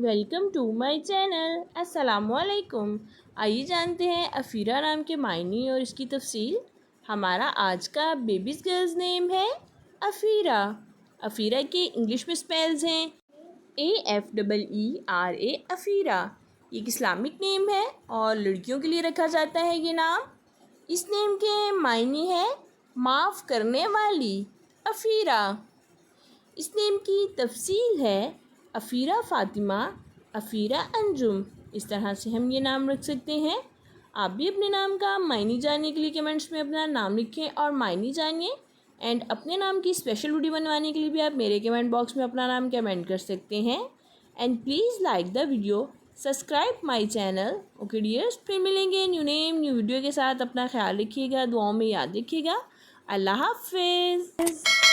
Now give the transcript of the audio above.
Welcome to my channel. अस्सलामुअलैकुम। आइए जानते हैं अफ़ीरा नाम के मायने और इसकी तफसील। हमारा आज का बेबीज़ गर्ल्स नेम है अफ़ीरा। अफ़ीरा के इंग्लिश में स्पेल्स हैं AFEERA अफ़ीरा। ये एक इस्लामिक नेम है और लड़कियों के लिए रखा जाता है ये नाम। इस नेम के मायने हैं माफ़ करने वाली अफ़ीरा। इस नेम की तफसील है अफ़ीरा फ़ातिमा, अफ़ीरा अंजुम। इस तरह से हम ये नाम रख सकते हैं। आप भी अपने नाम का मायने जानने के लिए कमेंट्स में अपना नाम लिखें और मायने जानिए। एंड अपने नाम की स्पेशल वीडियो बनवाने के लिए भी आप मेरे कमेंट बॉक्स में अपना नाम कमेंट कर सकते हैं। And please like the video, subscribe my channel. Okay dears, फिर मिलेंगे न्यू नेम न्यू वीडियो के साथ। अपना ख्याल रखिएगा, दुआओं में याद रखिएगा। अल्लाह हाफिज़।